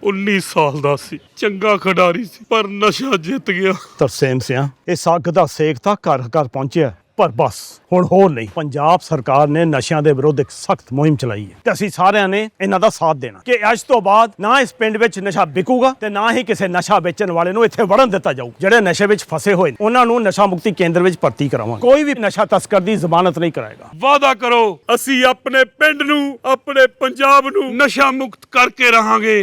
19 ਸਾਲ ਦਾ ਸੀ, ਚੰਗਾ ਖਿਡਾਰੀ ਸੀ, ਪਰ ਨਸ਼ਾ ਜਿੱਤ ਗਿਆ। ਤਰਸੇਮ ਸਿਆ ਇਹ ਸੱਗ ਦਾ ਸੇਕ ਤਾਂ ਘਰ ਘਰ ਪਹੁੰਚਿਆ, ਪਰ ਬਸ ਹੁਣ ਹੋਰ ਨਹੀਂ। ਪੰਜਾਬ ਸਰਕਾਰ ਨੇ ਨਸ਼ਿਆਂ ਦੇ ਵਿਰੁੱਧ ਇੱਕ ਸਖਤ ਮੁਹਿੰਮ ਚਲਾਈ ਹੈ ਤੇ ਅਸੀਂ ਸਾਰਿਆਂ ਨੇ ਇਹਨਾਂ ਦਾ ਸਾਥ ਦੇਣਾ ਕਿ ਅੱਜ ਤੋਂ ਬਾਅਦ ਨਾ ਇਸ ਪਿੰਡ ਵਿੱਚ ਨਸ਼ਾ ਵਿਕੂਗਾ ਤੇ ਨਾ ਹੀ ਕਿਸੇ ਨਸ਼ਾ ਵੇਚਣ ਵਾਲੇ ਨੂੰ ਇੱਥੇ ਵੜਨ ਦਿੱਤਾ ਜਾਊ। ਜਿਹੜੇ ਨਸ਼ੇ ਵਿੱਚ ਫਸੇ ਹੋਏ ਨੇ ਉਹਨਾਂ ਨੂੰ ਨਸ਼ਾ ਮੁਕਤੀ ਕੇਂਦਰ ਵਿੱਚ ਭਰਤੀ ਕਰਾਵਾਂਗੇ। ਕੋਈ ਵੀ ਨਸ਼ਾ ਤਸਕਰ ਦੀ ਜ਼ਮਾਨਤ ਨਹੀਂ ਕਰਾਏਗਾ। ਵਾਅਦਾ ਕਰੋ, ਅਸੀਂ ਆਪਣੇ ਪਿੰਡ ਨੂੰ, ਆਪਣੇ ਪੰਜਾਬ ਨੂੰ नशा मुक्त करके रहेंगे।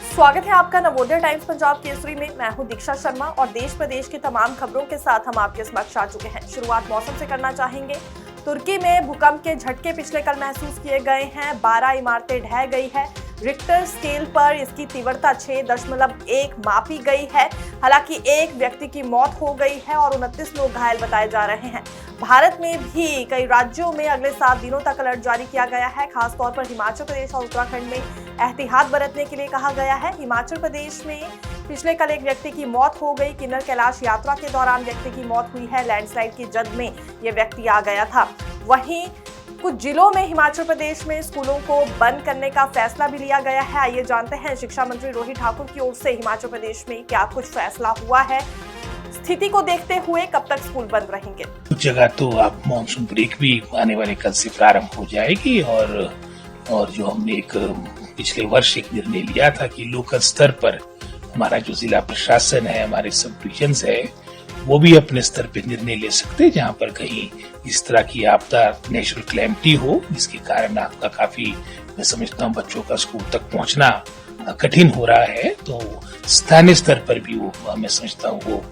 स्वागत है आपका नवोदय टाइम्स पंजाब केसरी में। मैं हूं दीक्षा शर्मा और देश प्रदेश की तमाम खबरों के साथ हम आपके समक्ष आ चुके हैं। शुरुआत मौसम से करना चाहेंगे। तुर्की में भूकंप के झटके पिछले कल महसूस किए गए हैं। 12 इमारतें ढह गई है। रिक्टर स्केल पर इसकी तीव्रता 6.1 मापी गई है। हालांकि एक व्यक्ति की मौत हो गई है और 29 लोग घायल बताए जा रहे हैं। भारत में भी कई राज्यों में अगले 7 दिनों तक अलर्ट जारी किया गया है। खासतौर पर हिमाचल प्रदेश और उत्तराखंड में एहतियात बरतने के लिए कहा गया है। हिमाचल प्रदेश में पिछले कल एक व्यक्ति की मौत हो गई। किन्नर कैलाश यात्रा के दौरान व्यक्ति की मौत हुई है। लैंडस्लाइड की जद में ये व्यक्ति आ गया था। वहीं कुछ जिलों में हिमाचल प्रदेश में स्कूलों को बंद करने का फैसला भी लिया गया है। आइए जानते हैं शिक्षा मंत्री रोहित ठाकुर की ओर से हिमाचल प्रदेश में क्या कुछ फैसला हुआ है। स्थिति को देखते हुए कब तक स्कूल बंद रहेंगे? कुछ जगह तो आप मानसून ब्रेक भी आने वाले कल से प्रारंभ हो जाएगी और जो हमने एक पिछले वर्ष एक निर्णय लिया था कि लोकल स्तर पर हमारा जो जिला प्रशासन है, हमारे सब डिविजन्स है, वो भी अपने स्तर पे निर्णय ले सकते हैं जहाँ पर कहीं इस तरह की आपदा नेचुरल क्लैमिटी हो जिसके कारण आपका काफी, मैं समझता हूँ, बच्चों का स्कूल तक पहुँचना कठिन हो रहा है, तो स्थानीय स्तर पर भी वो मैं समझता हूँ वो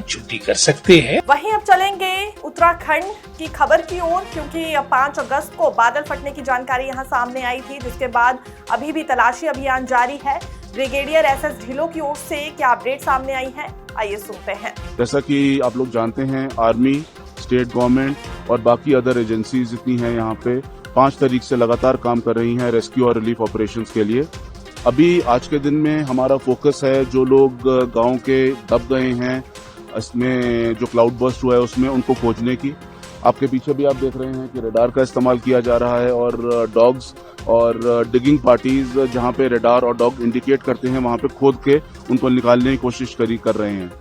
छुट्टी कर सकते हैं। वहीं अब चलेंगे उत्तराखंड की खबर की ओर, क्योंकि 5 अगस्त को बादल फटने की जानकारी यहां सामने आई थी, जिसके बाद अभी भी तलाशी अभियान जारी है। ब्रिगेडियर एसएस ढिल्लों की ओर से क्या अपडेट सामने आई है, आइए सुनते हैं। जैसा कि आप लोग जानते हैं, आर्मी, स्टेट गवर्नमेंट और बाकी अदर एजेंसीज जितनी हैं यहाँ पे 5 तारीख से लगातार काम कर रही हैं रेस्क्यू और रिलीफ ऑपरेशंस के लिए। अभी आज के दिन में हमारा फोकस है जो लोग गांव के दब गए हैं, इसमें जो क्लाउड बर्स्ट हुआ है उसमें उनको खोजने की। आपके पीछे भी आप देख रहे हैं कि रडार का इस्तेमाल किया जा रहा है और डॉग्स और डिगिंग पार्टीज जहां पे रडार और डॉग इंडिकेट करते हैं वहां पे खोद के उनको निकालने की कोशिश कर रहे हैं।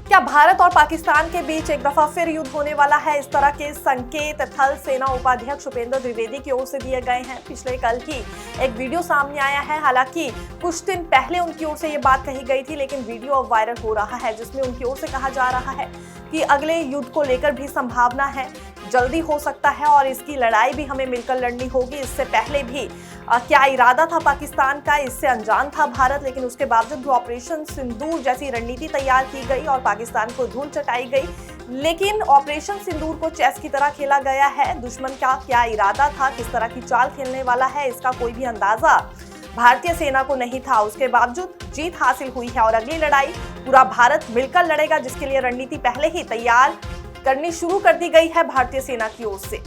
क्या भारत और पाकिस्तान के बीच एक दफा फिर युद्ध होने वाला है? इस तरह के संकेत थल सेना उपाध्यक्ष उपेंद्र द्विवेदी की ओर से दिए गए हैं। पिछले कल ही एक वीडियो सामने आया है। हालांकि कुछ दिन पहले उनकी ओर से ये बात कही गई थी, लेकिन वीडियो अब वायरल हो रहा है जिसमें उनकी ओर से कहा जा रहा है कि अगले युद्ध को लेकर भी संभावना है, जल्दी हो सकता है और इसकी लड़ाई भी हमें मिलकर लड़नी होगी। इससे पहले भी क्या इरादा था पाकिस्तान का, इससे अनजान था भारत, लेकिन उसके बावजूद भी ऑपरेशन सिंदूर जैसी रणनीति तैयार की गई और पाकिस्तान को धूल चटाई गई। लेकिन ऑपरेशन सिंदूर को चेस की तरह खेला गया है। दुश्मन का क्या इरादा था, किस तरह की चाल खेलने वाला है, इसका कोई भी अंदाजा भारतीय सेना को नहीं था। उसके बावजूद जीत हासिल हुई है और अगली लड़ाई पूरा भारत मिलकर लड़ेगा, जिसके लिए रणनीति पहले ही तैयार करनी शुरू कर दी गई है भारतीय सेना की ओर से।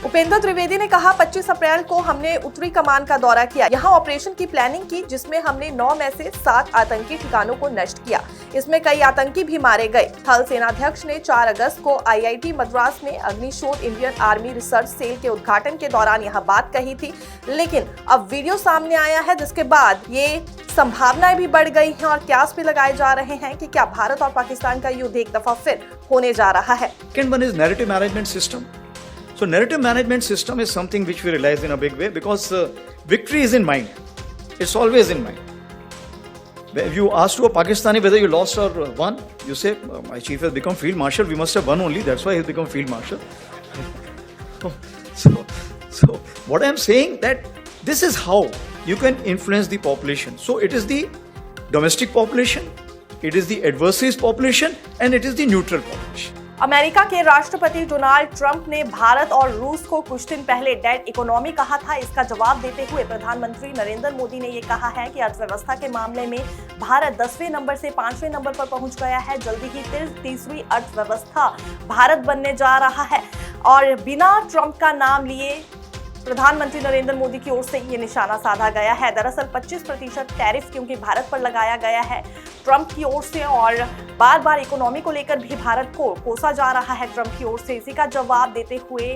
उपेंद्र त्रिवेदी ने कहा, 25 अप्रैल को हमने उत्तरी कमान का दौरा किया, यहाँ ऑपरेशन की प्लानिंग की, जिसमें हमने 9 में से 7 आतंकी ठिकानों को नष्ट किया। इसमें कई आतंकी भी मारे गए। थल सेनाध्यक्ष ने 4 अगस्त को IIT मद्रास में अग्निशोध इंडियन आर्मी रिसर्च सेल के उद्घाटन के दौरान यह बात कही थी, लेकिन अब वीडियो सामने आया है जिसके बाद ये संभावनाएं भी बढ़ गई हैं और क्यास भी लगाए जा रहे हैं कि क्या भारत और पाकिस्तान का युद्ध एक दफा फिर होने जा रहा है। Second one is narrative management system. So narrative management system is something which we realize in a big way because victory is in mind. It's always in mind. If you ask to a Pakistani whether you lost or won, you say, my chief has become field marshal, we must have won only, that's why he's become field marshal. So what I am saying that this is how you can influence the population. So it is the domestic population, it is the adversaries population and it is the neutral population. America के राष्ट्रपति Donald Trump ने भारत और रूस को कुछ दिन पहले dead economy कहा था। इसका जवाब देते हुए प्रधानमंत्री नरेंद्र मोदी ने ये कहा है कि अर्थव्यवस्था के मामले में भारत 10वें नंबर से 5वें नंबर पर पहुंच गया है। जल्दी ही तीसरी अर्थव्यवस्था भारत बनने जा रहा है। और बिना ट्रंप का नाम लिए प्रधानमंत्री नरेंद्र मोदी की ओर से ये निशाना साधा गया है। दरअसल 25% टैरिफ क्योंकि भारत पर लगाया गया है ट्रंप की ओर से, और बार बार इकोनॉमी को लेकर भी भारत को कोसा जा रहा है ट्रंप की ओर से। इसी का जवाब देते हुए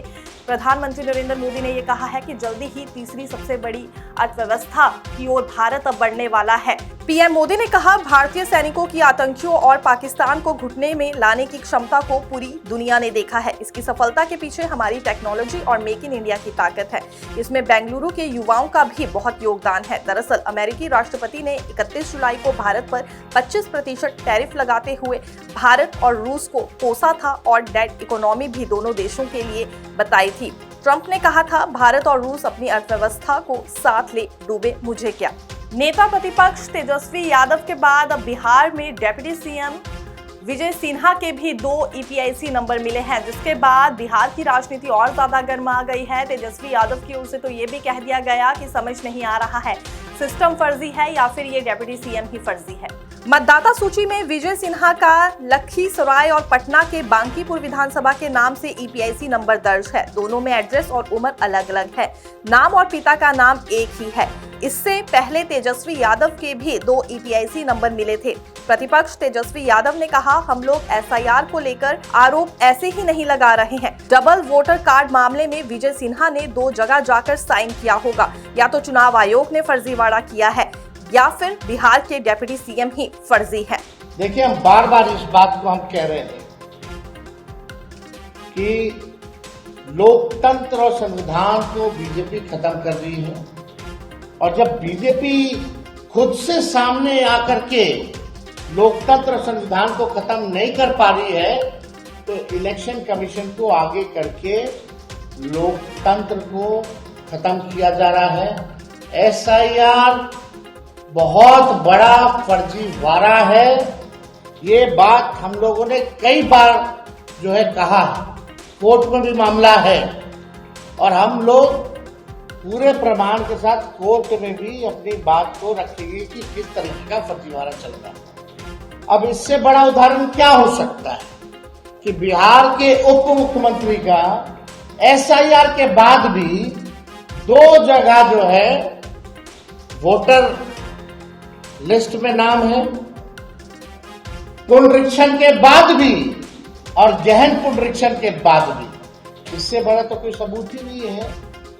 प्रधानमंत्री नरेंद्र मोदी ने ये कहा है कि जल्दी ही तीसरी सबसे बड़ी अर्थव्यवस्था की ओर भारत अब बढ़ने वाला है। पीएम मोदी ने कहा, भारतीय सैनिकों की आतंकियों और पाकिस्तान को घुटने में लाने की क्षमता को पूरी दुनिया ने देखा है। इसकी सफलता के पीछे हमारी टेक्नोलॉजी और मेक इन इंडिया की ताकत है। इसमें बेंगलुरु के युवाओं का भी बहुत योगदान है। दरअसल अमेरिकी राष्ट्रपति ने 31 जुलाई को भारत पर 25% टैरिफ लगाते हुए भारत और रूस को कोसा था और डेड इकोनॉमी भी दोनों देशों के लिए बताई थी। ट्रंप ने कहा था, भारत और रूस अपनी अर्थव्यवस्था को साथ ले डूबे, मुझे क्या। नेता प्रतिपक्ष तेजस्वी यादव के बाद अब बिहार में डिप्टी सीएम विजय सिन्हा के भी 2 EPIC नंबर मिले हैं, जिसके बाद बिहार की राजनीति और ज्यादा गर्मा गई है। तेजस्वी यादव की ओर से तो ये भी कह दिया गया कि समझ नहीं आ रहा है सिस्टम फर्जी है या फिर ये डिप्टी सीएम ही फर्जी है। मतदाता सूची में विजय सिन्हा का लखीसराय और पटना के बांकीपुर विधानसभा के नाम से EPIC नंबर दर्ज है। दोनों में एड्रेस और उम्र अलग अलग है, नाम और पिता का नाम एक ही है। इससे पहले तेजस्वी यादव के भी 2 EPIC नंबर मिले थे। प्रतिपक्ष तेजस्वी यादव ने कहा, हम लोग SIR को लेकर आरोप ऐसे ही नहीं लगा रहे हैं। डबल वोटर कार्ड मामले में विजय सिन्हा ने 2 जगह जाकर साइन किया होगा। या तो चुनाव आयोग ने फर्जीवाड़ा किया है या फिर बिहार के डिप्टी सीएम ही फर्जी है। देखिए, हम बार बार इस बात को हम कह रहे हैं कि लोकतंत्र और संविधान को बीजेपी खत्म कर रही है, और जब बीजेपी खुद से सामने आकर के लोकतंत्र और संविधान को खत्म नहीं कर पा रही है, तो इलेक्शन कमीशन को आगे करके लोकतंत्र को खत्म किया जा रहा है। SIR बहुत बड़ा फर्जीवाड़ा है। ये बात हम लोगों ने कई बार जो है कहा, कोर्ट में भी मामला है, और हम लोग पूरे प्रमाण के साथ कोर्ट में भी अपनी बात को रखेंगे कि किस तरीके का फर्जीवाड़ा चल रहा है। अब इससे बड़ा उदाहरण क्या हो सकता है कि बिहार के उप मुख्यमंत्री का SIR के बाद भी 2 जगह जो है वोटर लिस्ट में नाम है, पुनरीक्षण के बाद भी और गहन पुनरीक्षण के बाद भी। इससे बड़ा तो कोई सबूत ही नहीं है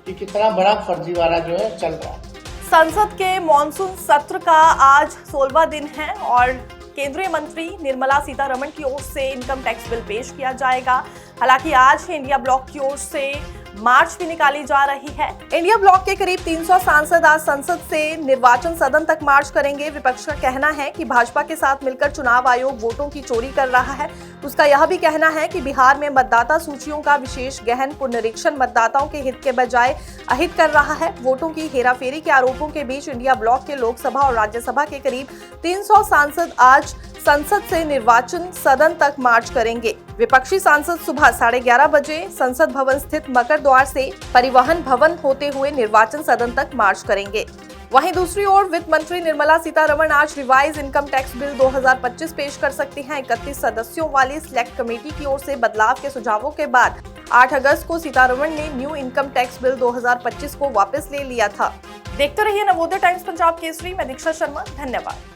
कि कितना बड़ा फर्जीवाड़ा जो है चल रहा है। संसद के मॉनसून सत्र का आज 16वां दिन है और केंद्रीय मंत्री निर्मला सीतारमण की ओर से इनकम टैक्स बिल पेश किया जाएगा। हालांकि आज इंडिया ब्लॉक की ओर से मार्च भी निकाली जा रही है। इंडिया ब्लॉक के करीब 300 सांसद आज संसद से निर्वाचन सदन तक मार्च करेंगे। विपक्ष का कहना है कि भाजपा के साथ मिलकर चुनाव आयोग वोटों की चोरी कर रहा है। उसका यह भी कहना है कि बिहार में मतदाता सूचियों का विशेष गहन पुनरीक्षण मतदाताओं के हित के बजाय अहित कर रहा है। वोटों की हेराफेरी के आरोपों के बीच इंडिया ब्लॉक के लोकसभा और राज्यसभा के करीब 300 सांसद आज संसद से निर्वाचन सदन तक मार्च करेंगे। विपक्षी सांसद सुबह 11:30 बजे संसद भवन स्थित मकर द्वार से परिवहन भवन होते हुए निर्वाचन सदन तक मार्च करेंगे। वहीं दूसरी ओर वित्त मंत्री निर्मला सीतारमण आज रिवाइज इनकम टैक्स बिल 2025 पेश कर सकती हैं। 31 सदस्यों वाली सिलेक्ट कमेटी की ओर से बदलाव के सुझावों के बाद 8 अगस्त को सीतारमण ने न्यू इनकम टैक्स बिल 2025 को वापस ले लिया था। देखते रहिए नवोदय टाइम्स पंजाब केसरी। मैं दीक्षा शर्मा, धन्यवाद।